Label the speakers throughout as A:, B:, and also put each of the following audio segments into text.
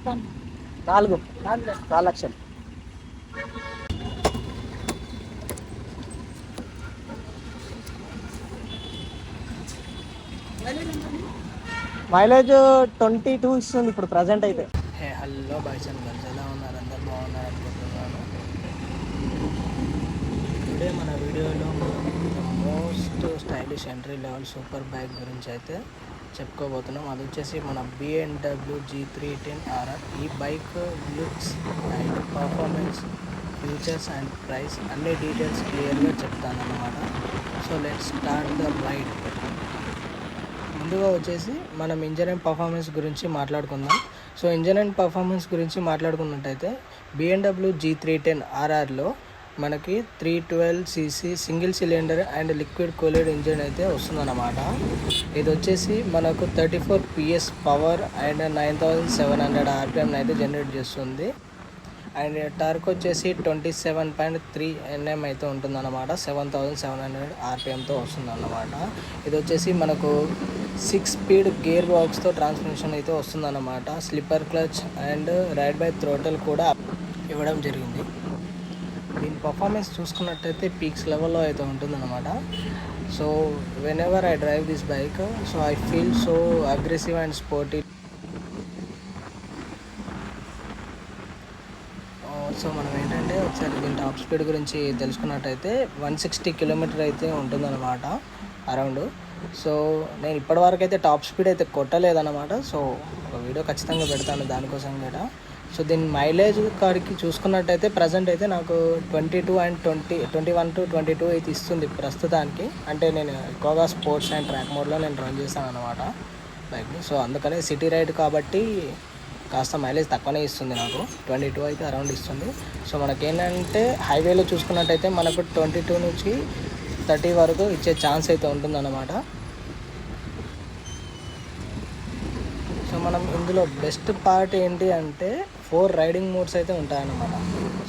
A: 4 4 లక్షలు. మైలేజ్ 22 ఇస్తుంది ఇప్పుడు ప్రజెంట్ అయితే.
B: హలో బాయ్స్ అండ్ గర్ల్స్, ఎలా ఉన్నారు? అందరు బాగున్నారు అనుకుంటున్నాను. టుడే మన వీడియోలో most stylish entry level super bike గురించి అయితే చెప్పుకోబోతున్నాం. అది వచ్చేసి మన BMW G310RR. ఈ bike looks and performance, features and price అన్ని డీటెయిల్స్ క్లియర్గా చెప్తాను అన్నమాట. So let's start the ride. ముందుగా వచ్చేసి మనం ఇంజన్ అండ్ పర్ఫార్మెన్స్ గురించి మాట్లాడుకుందాం. సో ఇంజన్ అండ్ పర్ఫార్మెన్స్ గురించి మాట్లాడుకున్నట్టయితే BMW G310RRలో మనకి 312cc single cylinder and liquid cooled engine అయితే వస్తుందన్నమాట. ఇది వచ్చేసి మనకు 34 PS పవర్ అండ్ 9700 RPM అయితే జనరేట్ చేస్తుంది. అండ్ టార్క్ వచ్చేసి 27.3 Nm అయితే ఉంటుందన్నమాట. 7700 RPMతో వస్తుందన్నమాట. ఇది వచ్చేసి మనకు 6 స్పీడ్ గేర్ బాక్స్తో ట్రాన్స్మిషన్ అయితే వస్తుందన్నమాట. Slipper clutch and ride by throttle కూడా ఇవ్వడం జరిగింది. దీని పర్ఫార్మెన్స్ చూసుకున్నట్టయితే పీక్స్ లెవెల్లో అయితే ఉంటుందన్నమాట. So when ever I drive this bike, so I feel so aggressive and sporty. So మనం ఏంటంటే ఒకసారి దీని టాప్ స్పీడ్ గురించి తెలుసుకున్నట్టయితే 160 కిలోమీటర్ అయితే ఉంటుందన్నమాట అరౌండ్. సో నేను ఇప్పటివరకు అయితే టాప్ స్పీడ్ అయితే కొట్టలేదన్నమాట. సో ఒక వీడియో ఖచ్చితంగా పెడతాను దానికోసం కూడా. సో దీని మైలేజ్ కాడికి చూసుకున్నట్టయితే ప్రజెంట్ అయితే నాకు 22 అండ్ 21 to 22 అయితే ఇస్తుంది ప్రస్తుతానికి. అంటే నేను ఎక్కువగా స్పోర్ట్స్ అండ్ ట్రాక్ మోడ్లో నేను రన్ చేస్తాను అన్నమాట బైక్ని. సో అందుకనే సిటీ రైడ్ కాబట్టి కాస్త మైలేజ్ తక్కువనే ఇస్తుంది, నాకు 22 అయితే అరౌండ్ ఇస్తుంది. సో మనకేంటంటే హైవేలో చూసుకున్నట్టయితే మనకు 22 నుంచి 30 వరకు ఇచ్చే ఛాన్స్ అయితే ఉంటుందన్నమాట. సో మనం ఇందులో బెస్ట్ పార్ట్ ఏంటి అంటే 4 రైడింగ్ మోడ్స్ అయితే ఉంటాయన్నమాట.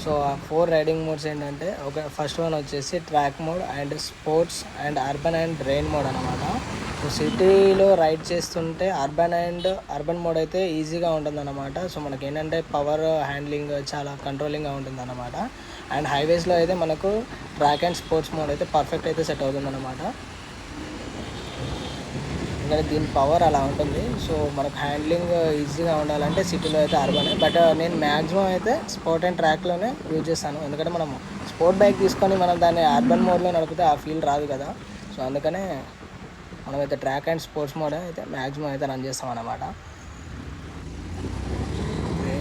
B: సో ఆ 4 రైడింగ్ మోడ్స్ ఏంటంటే ఫస్ట్ వన్ వచ్చేసి track mode and sports and urban and rain mode అనమాట. సో సిటీలో రైడ్ చేస్తుంటే అర్బన్ మోడ్ అయితే ఈజీగా ఉంటుందన్నమాట. సో మనకి ఏంటంటే పవర్ హ్యాండ్లింగ్ చాలా కంట్రోలింగ్గా ఉంటుందన్నమాట. అండ్ హైవేస్లో అయితే మనకు ట్రాక్ అండ్ స్పోర్ట్స్ మోడ్ అయితే పర్ఫెక్ట్ అయితే సెట్ అవుతుందన్నమాట. ఎందుకంటే దీని పవర్ అలా ఉంటుంది. సో మనకు హ్యాండ్లింగ్ ఈజీగా ఉండాలంటే సిటీలో అయితే అర్బన్. బట్ నేను మ్యాక్సిమం అయితే స్పోర్ట్ అండ్ ట్రాక్లోనే యూజ్ చేస్తాను. ఎందుకంటే మనం స్పోర్ట్ బైక్ తీసుకొని మనం దాన్ని అర్బన్ మోడ్లో నడిపితే ఆ ఫీల్ రాదు కదా. సో అందుకనే మనమైతే ట్రాక్ అండ్ స్పోర్ట్స్ మోడ్ అయితే మ్యాక్సిమం అయితే రన్ చేస్తాం అన్నమాట.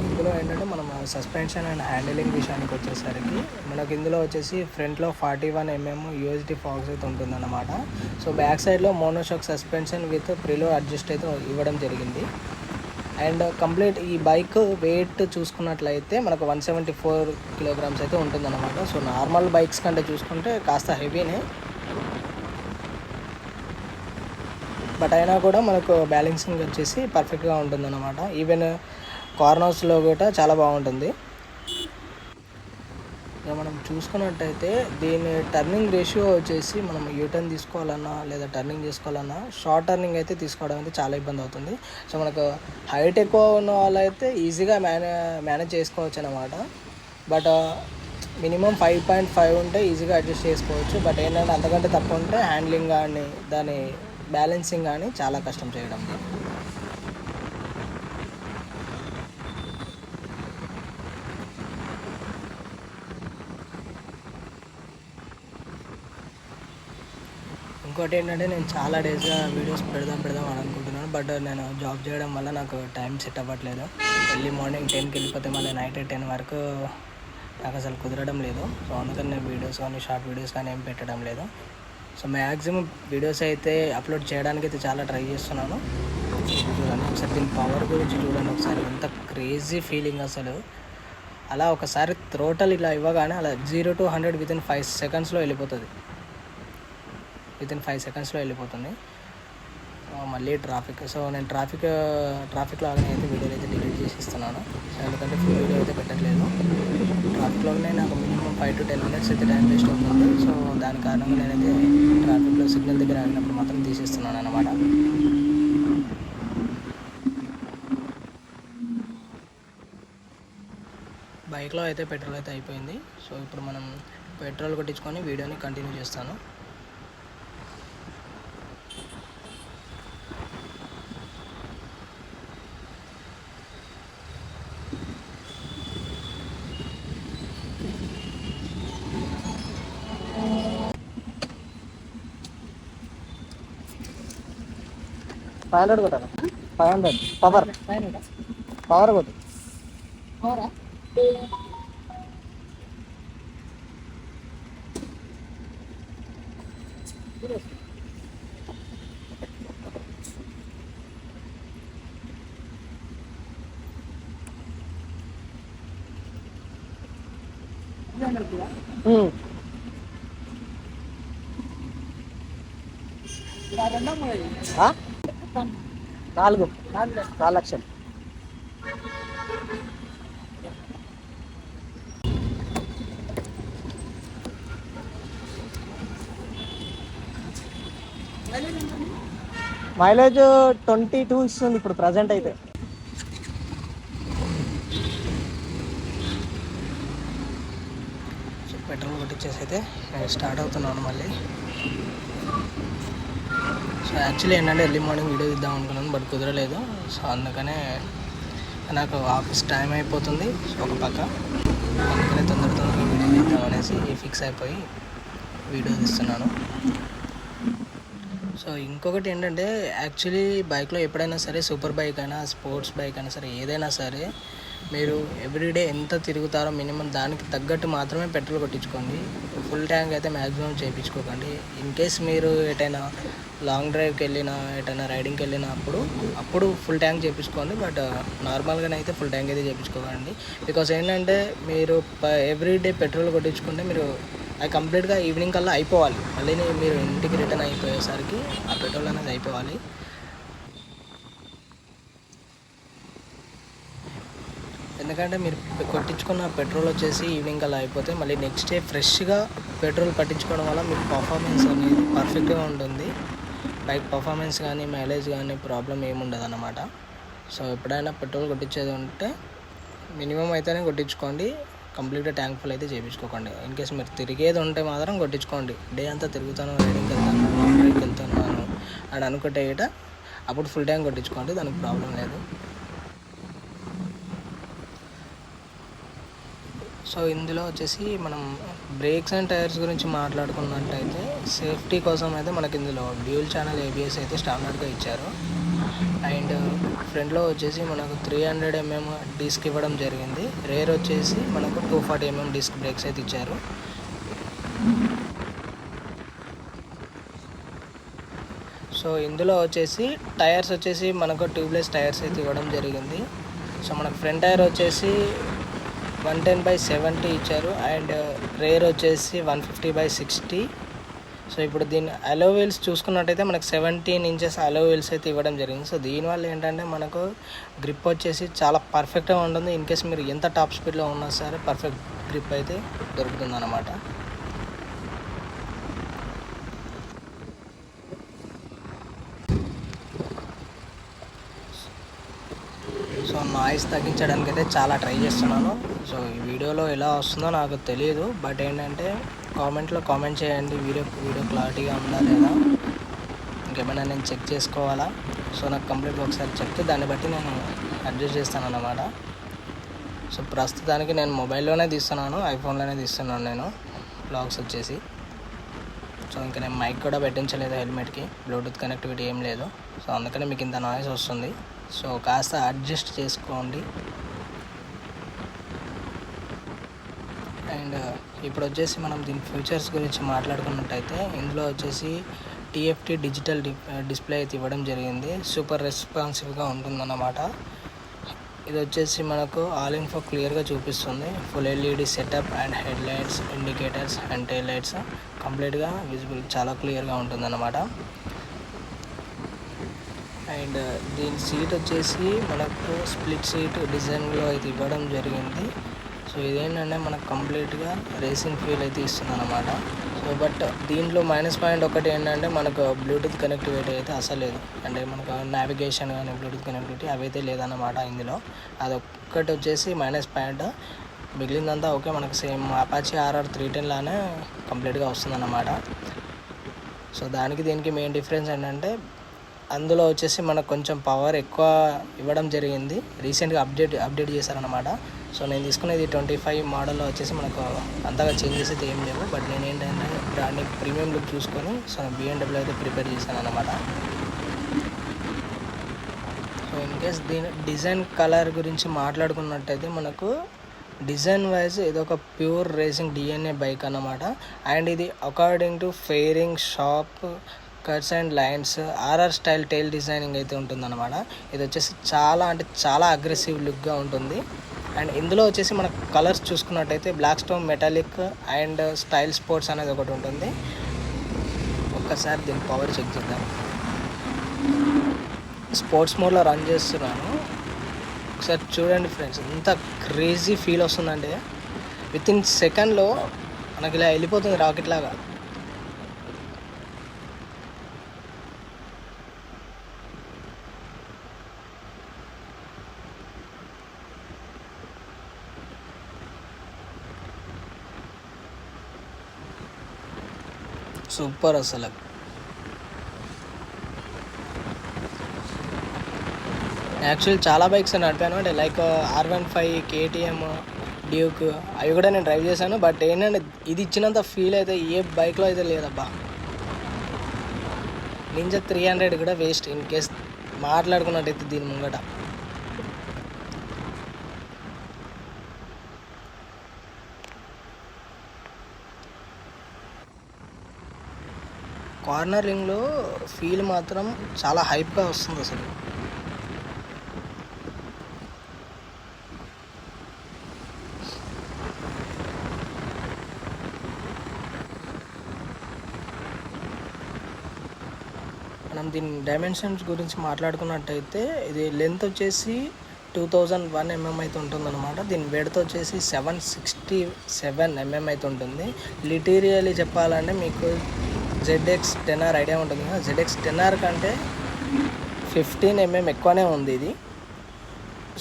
B: ఇందులో ఏంటంటే మనం సస్పెన్షన్ అండ్ హ్యాండిలింగ్ విషయానికి వచ్చేసరికి మనకి ఇందులో వచ్చేసి ఫ్రంట్లో 41 mm UHD ఫాక్స్ అయితే ఉంటుందన్నమాట. సో బ్యాక్ సైడ్లో మోనోషాక్ సస్పెన్షన్ విత్ ప్రిలో అడ్జస్ట్ అయితే ఇవ్వడం జరిగింది. అండ్ కంప్లీట్ ఈ బైక్ వెయిట్ చూసుకున్నట్లయితే మనకు 174 kilograms అయితే ఉంటుందన్నమాట. సో నార్మల్ బైక్స్ కంటే చూసుకుంటే కాస్త హెవీనే, బట్ అయినా కూడా మనకు బ్యాలెన్సింగ్ వచ్చేసి పర్ఫెక్ట్గా ఉంటుందన్నమాట. ఈవెన్ కార్నర్స్లో కూడా చాలా బాగుంటుంది. ఇక మనం చూసుకున్నట్టయితే దీని టర్నింగ్ రేషియో వచ్చేసి మనం యూటర్న్ తీసుకోవాలన్నా లేదా టర్నింగ్ చేసుకోవాలన్నా షార్ట్ టర్నింగ్ అయితే తీసుకోవడం అయితే చాలా ఇబ్బంది అవుతుంది. సో మనకు హైట్ ఎక్కువ ఉన్న వాళ్ళైతే ఈజీగా మేనేజ్ చేసుకోవచ్చు అన్నమాట. బట్ మినిమం 5.5 ఉంటే ఈజీగా అడ్జస్ట్ చేసుకోవచ్చు. బట్ ఏంటంటే అంతకంటే తక్కువ ఉంటే హ్యాండ్లింగ్ కానీ దాని బ్యాలెన్సింగ్ కానీ చాలా కష్టం చేయడం. ఇంకోటి ఏంటంటే నేను చాలా డేస్గా వీడియోస్ పెడదాం అని అనుకుంటున్నాను. బట్ నేను జాబ్ చేయడం వల్ల నాకు టైం సెట్ అవ్వట్లేదు. ఎర్లీ మార్నింగ్ 10కి వెళ్ళిపోతే మళ్ళీ నైట్ 10 వరకు నాకు అసలు కుదరడం లేదు. సో అందుకని నేను వీడియోస్ కానీ షార్ట్ వీడియోస్ కానీ ఏం పెట్టడం లేదు. సో మ్యాక్సిమం వీడియోస్ అయితే అప్లోడ్ చేయడానికి అయితే చాలా ట్రై చేస్తున్నాను. చూడండి ఒకసారి దీని పవర్ గురించి చూడండి ఒకసారి, ఎంత క్రేజీ ఫీలింగ్ అసలు. అలా ఒకసారి థ్రోటల్ ఇలా ఇవ్వగానే అలా 0 to 100 వితిన్ 5 సెకండ్స్లో వెళ్ళిపోతుంది. వితిన్ 5 సెకండ్స్లో వెళ్ళిపోతుంది. మళ్ళీ ట్రాఫిక్. సో నేను ట్రాఫిక్లో అయితే వీడియోలు అయితే డిలీట్ చేసి ఇస్తున్నాను. సో ఎందుకంటే ఫుల్ వీడియో అయితే పెట్టట్లేదు. ట్రాఫిక్లోనే నాకు మినిమం 5 to 10 minutes అయితే టైం వేస్ట్ అవుతుంది. సో దాని కారణంగా నేనైతే ట్రాఫిక్లో సిగ్నల్ దగ్గర ఆగినప్పుడు మాత్రం తీసేస్తున్నాను అన్నమాట. బైక్లో అయితే పెట్రోల్ అయితే అయిపోయింది. సో ఇప్పుడు మనం పెట్రోల్ కొట్టించుకొని వీడియోని కంటిన్యూ చేస్తాను.
A: ఫైవ్ హండ్రెడ్ కొట్టాను. 500 పవర్ పవర్ కొట్టు. ఆ? 4 లక్షలు. మైలేజ్ 22 ఇస్తుంది ఇప్పుడు ప్రజెంట్ అయితే.
B: సో పెట్రోల్ కొట్టించేసి అయితే స్టార్ట్ అవుతున్నాను మళ్ళీ. సో యాక్చువల్లీ ఏంటంటే ఎర్లీ మార్నింగ్ వీడియో ఇద్దాం అనుకున్నాను, బట్ కుదరలేదు. సో అందుకనే నాకు ఆఫీస్ టైం అయిపోతుంది ఒక పక్క, అందుకనే తొందరగా వీడియో తీద్దాం అనేసి ఫిక్స్ అయిపోయి వీడియో తీస్తున్నాను. సో ఇంకొకటి ఏంటంటే యాక్చువల్లీ బైక్లో ఎప్పుడైనా సరే, సూపర్ బైక్ అయినా స్పోర్ట్స్ బైక్ అయినా సరే, ఏదైనా సరే మీరు ఎవ్రీడే ఎంత తిరుగుతారో మినిమం దానికి తగ్గట్టు మాత్రమే పెట్రోల్ కొట్టించుకోండి. ఫుల్ ట్యాంక్ అయితే మ్యాక్సిమం చేయించుకోకండి. ఇన్ కేస్ మీరు ఎటైనా లాంగ్ డ్రైవ్కి వెళ్ళినా, ఎటైనా రైడింగ్కి వెళ్ళినా అప్పుడు ఫుల్ ట్యాంక్ చేయించుకోండి. బట్ నార్మల్గానే అయితే ఫుల్ ట్యాంక్ అయితే చేయించుకోకండి. బికాస్ ఏంటంటే మీరు ఎవ్రీడే పెట్రోల్ కొట్టించుకుంటే మీరు అది కంప్లీట్గా ఈవినింగ్ కల్లా అయిపోవాలి. మళ్ళీ మీరు ఇంటికి రిటర్న్ అయిపోయేసరికి ఆ పెట్రోల్ అనేది అయిపోవాలి. ఎందుకంటే మీరు కొట్టించుకున్న పెట్రోల్ వచ్చేసి ఈవినింగ్ అలా అయిపోతే మళ్ళీ నెక్స్ట్ డే ఫ్రెష్గా పెట్రోల్ పట్టించుకోవడం వల్ల మీకు పర్ఫార్మెన్స్ అనేది పర్ఫెక్ట్గా ఉంటుంది. బైక్ పర్ఫార్మెన్స్ కానీ మైలేజ్ కానీ ప్రాబ్లం ఏముండదు అన్నమాట. సో ఎప్పుడైనా పెట్రోల్ కొట్టించేది ఉంటే మినిమం అయితేనే కొట్టించుకోండి, కంప్లీట్గా ట్యాంక్ ఫుల్ అయితే చేయించుకోకండి. ఇన్ కేస్ మీరు తిరిగేది ఉంటే మాత్రం కొట్టించుకోండి. డే అంతా తిరుగుతాను, రైడింగ్కి వెళ్తాను, లాంగ్ డ్రైవ్కి వెళ్తున్నాను అని అనుకుంటే అప్పుడు ఫుల్ ట్యాంక్ కొట్టించుకోండి, దానికి ప్రాబ్లం లేదు. సో ఇందులో వచ్చేసి మనం బ్రేక్స్ అండ్ టైర్స్ గురించి మాట్లాడుకున్నట్టయితే సేఫ్టీ కోసం అయితే మనకి ఇందులో డ్యూయల్ ఛానల్ ABS అయితే స్టాండర్డ్గా ఇచ్చారు. అండ్ ఫ్రంట్లో వచ్చేసి మనకు 300 mm డిస్క్ ఇవ్వడం జరిగింది. రేర్ వచ్చేసి మనకు 240 mm డిస్క్ బ్రేక్స్ అయితే ఇచ్చారు. సో ఇందులో వచ్చేసి టైర్స్ వచ్చేసి మనకు ట్యూబ్లెస్ టైర్స్ అయితే ఇవ్వడం జరిగింది. సో మనకు ఫ్రంట్ టైర్ వచ్చేసి 110/70 ఇచ్చారు అండ్ రేర్ వచ్చేసి 150/60. సో ఇప్పుడు దీని అలో వీల్స్ చూసుకున్నట్టయితే మనకు 17 inches అలో వీల్స్ అయితే ఇవ్వడం జరిగింది. సో దీనివల్ల ఏంటంటే మనకు గ్రిప్ వచ్చేసి చాలా పర్ఫెక్ట్గా ఉంటుంది. ఇన్ కేస్ మీరు ఎంత టాప్ స్పీడ్లో ఉన్నా సరే పర్ఫెక్ట్ గ్రిప్ అయితే దొరుకుతుంది అన్నమాట. సో నాయిస్ తగ్గించడానికి అయితే చాలా ట్రై చేస్తున్నాను. సో ఈ వీడియోలో ఎలా వస్తుందో నాకు తెలియదు, బట్ ఏంటంటే కామెంట్లో కామెంట్ చేయండి, వీడియో క్లారిటీగా ఉందా లేదా, ఇంకేమైనా నేను చెక్ చేసుకోవాలా. సో నాకు కంప్లీట్గా ఒకసారి చెప్తే దాన్ని బట్టి నేను అడ్జస్ట్ చేస్తాను అన్నమాట. సో ప్రస్తుతానికి నేను మొబైల్లోనే తీస్తున్నాను, ఐఫోన్లోనే తీస్తున్నాను నేను బ్లాగ్స్ వచ్చేసి. సో ఇంకా నేను మైక్ కూడా పెట్టించలేదు హెల్మెట్కి, బ్లూటూత్ కనెక్టివిటీ ఏం లేదు. సో అందుకనే మీకు ఇంత నాయిస్ వస్తుంది. సో కాస్త అడ్జస్ట్ చేసుకోండి. అండ్ ఇప్పుడు వచ్చేసి మనం దీని ఫీచర్స్ గురించి మాట్లాడుకున్నట్టయితే ఇందులో వచ్చేసి TFT డిజిటల్ డిస్ప్లే అయితే ఇవ్వడం జరిగింది. సూపర్ రెస్పాన్సివ్గా ఉంటుందన్నమాట. ఇది వచ్చేసి మనకు ఆల్ ఇన్ఫో క్లియర్గా చూపిస్తుంది. Full LED setup and head lights, indicators and tile lights కంప్లీట్గా విజిబుల్, చాలా క్లియర్గా ఉంటుందన్నమాట. అండ్ దీని సీట్ వచ్చేసి మనకు స్ప్లిట్ సీట్ డిజైన్లో అయితే ఇవ్వడం జరిగింది. సో ఇదేంటంటే మనకు కంప్లీట్గా రేసింగ్ ఫీల్ అయితే ఇస్తుంది అన్నమాట. సో బట్ దీంట్లో మైనస్ పాయింట్ ఒకటి ఏంటంటే మనకు బ్లూటూత్ కనెక్టివిటీ అయితే అసలు లేదు. అంటే మనకు నావిగేషన్ కానీ బ్లూటూత్ కనెక్టివిటీ అవైతే లేదన్నమాట ఇందులో. అదొక్కటి వచ్చేసి మైనస్ పాయింట్. మిగిలిందంతా ఓకే మనకు సేమ్ అపాచీ RR 310 లానే కంప్లీట్గా వస్తుందన్నమాట. సో దానికి దీనికి మెయిన్ డిఫరెన్స్ ఏంటంటే అందులో వచ్చేసి మనకు కొంచెం పవర్ ఎక్కువ ఇవ్వడం జరిగింది. రీసెంట్గా అప్డేట్ చేశారనమాట. సో నేను తీసుకునేది 25 మోడల్లో వచ్చేసి మనకు అంతగా చేంజెస్ అయితే ఏం లేవు. బట్ నేను ఏంటంటే బ్రాండింగ్ ప్రీమియం లుక్ చూసుకొని సో BMW అయితే ప్రిపేర్ చేశాను అనమాట. సో ఇన్ కేస్ దీని డిజైన్ కలర్ గురించి మాట్లాడుకున్నట్టయితే మనకు డిజైన్ వైజ్ ఇది ఒక ప్యూర్ రేసింగ్ DNA బైక్ అన్నమాట. అండ్ ఇది according to fairing shape cuts and lines RR style tail designing అయితే ఉంటుందన్నమాట. ఇది వచ్చేసి చాలా అగ్రెసివ్ లుక్గా ఉంటుంది. అండ్ ఇందులో వచ్చేసి మన కలర్స్ చూసుకున్నట్టయితే black stone metallic and style sports అనేది ఒకటి ఉంటుంది. ఒక్కసారి దీని పవర్ చెక్ చేద్దాం. స్పోర్ట్స్ మోడ్లో రన్ చేస్తున్నాను. ఒకసారి చూడండి ఫ్రెండ్స్, ఎంత క్రేజీ ఫీల్ వస్తుందంటే విత్ ఇన్ సెకండ్లో మనకి ఇలా వెళ్ళిపోతుంది రాకెట్ లాగా. సూపర్ అసలు. యాక్చువల్లీ చాలా బైక్స్ నడిపాను, అంటే లైక్ R15, KTM, డ్యూక్ అవి కూడా నేను డ్రైవ్ చేశాను. బట్ ఏంటంటే ఇది ఇచ్చినంత ఫీల్ అయితే ఏ బైక్లో అయితే లేదబ్బా. నింజా 300 కూడా వేస్ట్ ఇన్ కేస్ మాట్లాడుకున్నట్టయితే దీని ముంగట. కార్నరింగ్లో ఫీల్ మాత్రం చాలా హైప్గా వస్తుంది అసలు. మనం దీని డైమెన్షన్స్ గురించి మాట్లాడుకున్నట్టయితే ఇది లెంత్ వచ్చేసి 2001 mm అయితే ఉంటుందన్నమాట. దీని వెడత్ వచ్చేసి 767 mm అయితే ఉంటుంది. లిటీరియల్లీ చెప్పాలంటే మీకు ZX10R ఐడియా ఉంటుంది కదా, ZX10R కంటే 15 mm ఎక్కువనే ఉంది ఇది.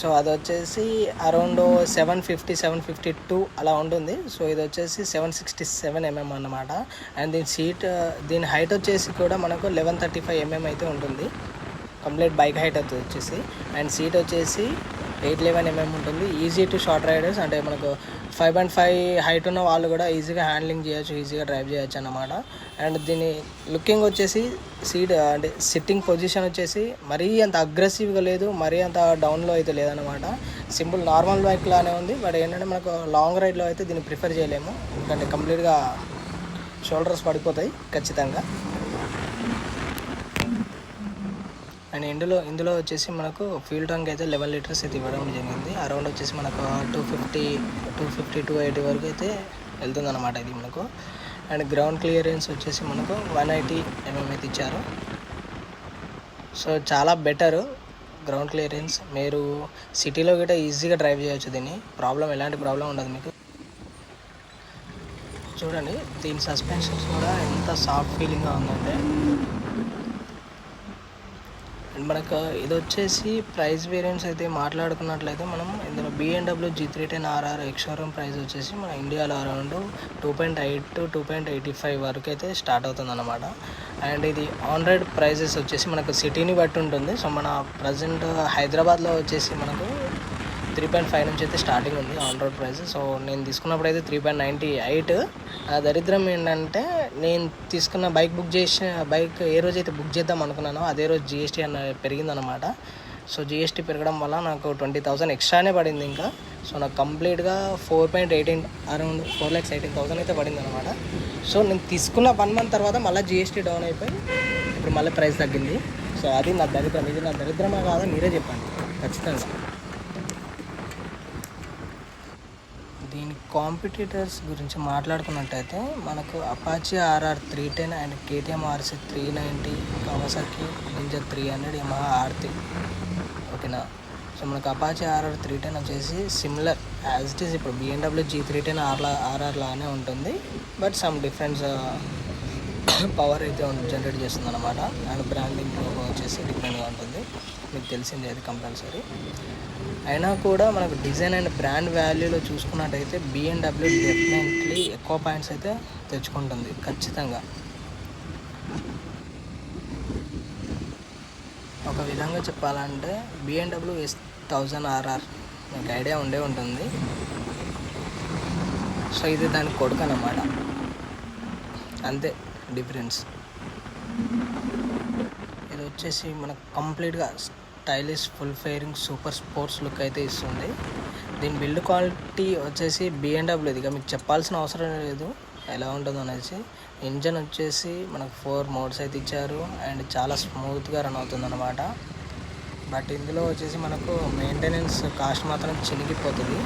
B: సో అది వచ్చేసి అరౌండ్ 750-752 అలా ఉంటుంది. సో ఇది వచ్చేసి 767 mm అన్నమాట. అండ్ దీని హైట్ వచ్చేసి కూడా మనకు 1135 mm అయితే ఉంటుంది. కంప్లీట్ బైక్ హైట్ అయితే వచ్చేసి. అండ్ సీట్ వచ్చేసి 811 mm ఉంటుంది. ఈజీ టు షార్ట్ రైడర్స్, అంటే మనకు 5.5 హైట్ ఉన్న వాళ్ళు కూడా ఈజీగా హ్యాండ్లింగ్ చేయొచ్చు, ఈజీగా డ్రైవ్ చేయొచ్చు అన్నమాట. అండ్ దీని లుకింగ్ వచ్చేసి సీట్ అంటే సిట్టింగ్ పొజిషన్ వచ్చేసి మరీ అంత అగ్రెసివ్గా లేదు, మరీ అంత డౌన్లో అయితే లేదన్నమాట. సింపుల్ నార్మల్ బైక్ లానే ఉంది. బట్ ఏంటంటే మనకు లాంగ్ రైడ్లో అయితే దీన్ని ప్రిఫర్ చేయలేము, ఎందుకంటే కంప్లీట్గా షోల్డర్స్ పడిపోతాయి ఖచ్చితంగా. అండ్ ఇందులో వచ్చేసి మనకు ఫ్యూల్ ట్యాంక్ అయితే 11 లీటర్స్ అయితే ఇవ్వడం జరిగింది. అరౌండ్ వచ్చేసి మనకు 250-280 వరకు అయితే వెళ్తుంది అనమాట ఇది మనకు. అండ్ గ్రౌండ్ క్లియరెన్స్ వచ్చేసి మనకు 180 mm అయితే ఇచ్చారు. సో చాలా బెటరు గ్రౌండ్ క్లియరెన్స్. మీరు సిటీలో కూడా ఈజీగా డ్రైవ్ చేయొచ్చు దీన్ని, ఎలాంటి ప్రాబ్లం ఉండదు మీకు. చూడండి దీని సస్పెన్షన్స్ కూడా ఎంత సాఫ్ట్ ఫీలింగ్గా ఉందంటే. అండ్ మనకు ఇది వచ్చేసి ప్రైస్ వేరియంట్స్ అయితే మాట్లాడుకున్నట్లయితే మనం ఇందులో BMW G310 RR ex showroom price వచ్చేసి మన ఇండియాలో అరౌండ్ 2.8-2.85 వరకు అయితే స్టార్ట్ అవుతుంది అన్నమాట. అండ్ ఇది ఆన్ రోడ్ ప్రైజెస్ వచ్చేసి మనకు సిటీని బట్టి ఉంటుంది. సో మన ప్రజెంట్ హైదరాబాద్లో వచ్చేసి మనకు 3.5 నుంచి అయితే స్టార్టింగ్ ఉంది ఆన్ రోడ్ ప్రైస్. సో నేను తీసుకున్నప్పుడు అయితే 3.98. దరిద్రం ఏంటంటే నేను తీసుకున్న బైక్ ఏ రోజు అయితే బుక్ చేద్దాం అనుకున్నానో అదే రోజు GST పెరిగిందనమాట. సో GST పెరగడం వల్ల నాకు 20,000 ఎక్స్ట్రానే పడింది ఇంకా. సో నాకు కంప్లీట్గా 4.18 అరౌండ్ 4,18,000 అయితే పడింది అనమాట. సో నేను తీసుకున్న 1 month తర్వాత మళ్ళీ GST డౌన్ అయిపోయి ఇప్పుడు మళ్ళీ ప్రైస్ తగ్గింది. సో అది నా దరిద్రం. ఇది నా దరిద్రమా కాదా మీరే చెప్పండి ఖచ్చితంగా. దీని కాంపిటీటర్స్ గురించి మాట్లాడుకున్నట్టయితే మనకు Apache RR 310 and KTM RC 390, Kawasaki ninja 300, Yamaha R3. ఓకేనా. సో మనకు అపాచీ RR 310 వచ్చేసి సిమిలర్ యాజ్ ఇట్ ఈస్ ఇప్పుడు BMW G310 RR లానే ఉంటుంది. బట్ సమ్ డిఫరెన్స్ పవర్ అయితే జనరేట్ చేస్తుంది అనమాట. అండ్ బ్రాండింగ్ లోగో వచ్చేసి డిఫరెంట్గా ఉంటుంది, మీకు తెలిసింది అది కంపల్సరీ. అయినా కూడా మనకు డిజైన్ అండ్ బ్రాండ్ వాల్యూలో చూసుకున్నట్టయితే BMW డెఫినెట్లీ ఎక్కువ పాయింట్స్ అయితే తెచ్చుకుంటుంది ఖచ్చితంగా. ఒక విధంగా చెప్పాలంటే BMW S1000RR మీకు ఐడియా ఉండే ఉంటుంది. సో ఇది దాని కొడుకు అన్నమాట, అంతే డిఫరెన్స్. ఇది వచ్చేసి మనకు కంప్లీట్గా stylish full firing super sports look అయితే ఇస్తుంది. దీని బిల్డ్ క్వాలిటీ వచ్చేసి BMW ఇక మీకు చెప్పాల్సిన అవసరం లేదు ఎలా ఉంటుందో అనేసి. ఇంజన్ వచ్చేసి మనకు 4 మోడ్స్ అయితే ఇచ్చారు అండ్ చాలా స్మూత్గా రన్ అవుతుంది అనమాట. బట్ ఇందులో వచ్చేసి మనకు మెయింటెనెన్స్ కాస్ట్ మాత్రం చినిగిపోతుంది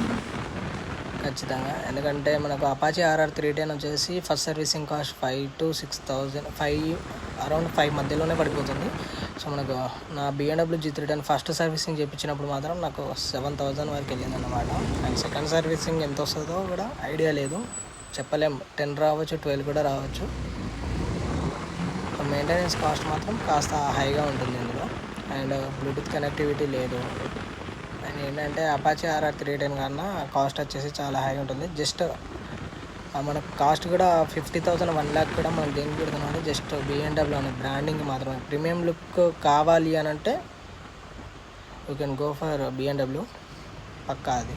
B: ఖచ్చితంగా. ఎందుకంటే మనకు అపాచీ RR 310 వచ్చేసి first servicing cost 5,000 to 6,000 around 5 మధ్యలోనే పడిపోతుంది. సో మనకు నా BMW G310 ఫస్ట్ సర్వీసింగ్ చేయించినప్పుడు మాత్రం నాకు 7,000 వరకు వెళ్ళింది అన్నమాట. అండ్ సెకండ్ సర్వీసింగ్ ఎంత వస్తుందో కూడా ఐడియా లేదు, చెప్పలేం. 10 రావచ్చు, 12 కూడా రావచ్చు. మెయింటెనెన్స్ కాస్ట్ మాత్రం కాస్త హైగా ఉంటుంది ఇందులో. అండ్ బ్లూటూత్ కనెక్టివిటీ లేదు. అండ్ ఏంటంటే అపాచీ RR 310 కన్నా కాస్ట్ వచ్చేసి చాలా హై ఉంటుంది. జస్ట్ మనకు కాస్ట్ కూడా 50,000 1 lakh కూడా మనం దేనికి పెడుతున్నాం అంటే జస్ట్ BMW అనే బ్రాండింగ్ మాత్రమే. ప్రీమియం లుక్ కావాలి అని అంటే you can go for BMW పక్కా అది.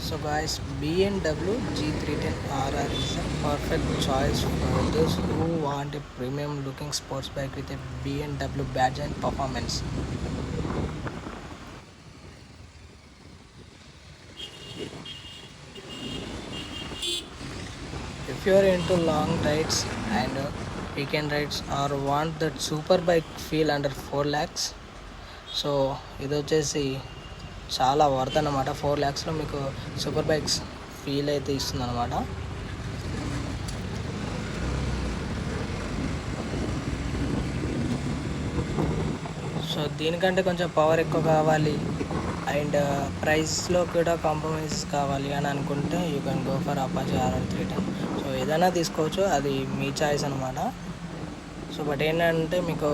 B: So guys, BMW G310RR is a perfect choice for those who want a premium looking sports bike with a BMW badge and performance. If you are into long rides and weekend rides or want that super bike feel under 4 lakhs, so ఇది వచ్చేసి చాలా worth అన్నమాట. 4 lakhsలో మీకు super bikes feel అయితే ఇస్తుంది అనమాట. So దీనికంటే కొంచెం పవర్ ఎక్కువ కావాలి అండ్ ప్రైస్లో కూడా కాంప్రమైజ్ కావాలి అని అనుకుంటే you can go for Apache RR 310. So ఏదైనా తీసుకోవచ్చు, అది మీ చాయిస్ అనమాట. సో బట్ ఏంటంటే మీకు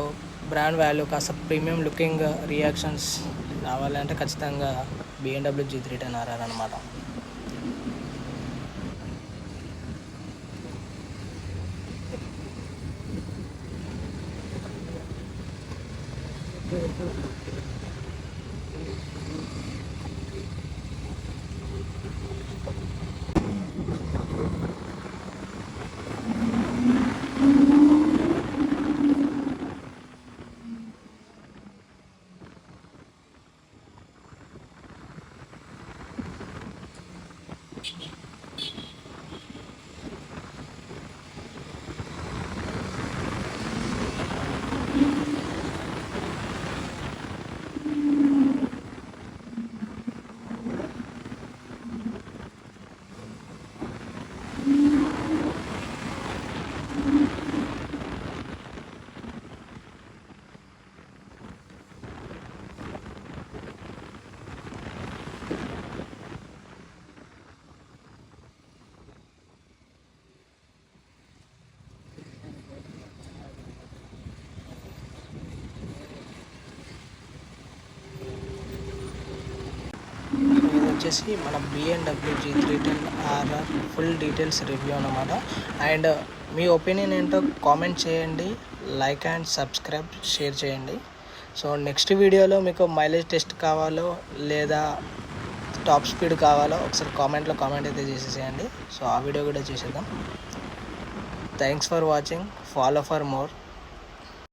B: బ్రాండ్ వాల్యూ కాస్త ప్రీమియం లుకింగ్ రియాక్షన్స్ రావాలంటే ఖచ్చితంగా BMW G310RR అనమాట. వచ్చేసి మన BMW G310RR full details review అన్నమాట. అండ్ మీ ఒపీనియన్ ఏంటో కామెంట్ చేయండి, లైక్ అండ్ సబ్స్క్రైబ్, షేర్ చేయండి. సో నెక్స్ట్ వీడియోలో మీకు మైలేజ్ టెస్ట్ కావాలో లేదా టాప్ స్పీడ్ కావాలో ఒకసారి కామెంట్లో కామెంట్ అయితే చేసేసేయండి. సో ఆ వీడియో కూడా చేసేద్దాం. Thanks for watching. Follow for more.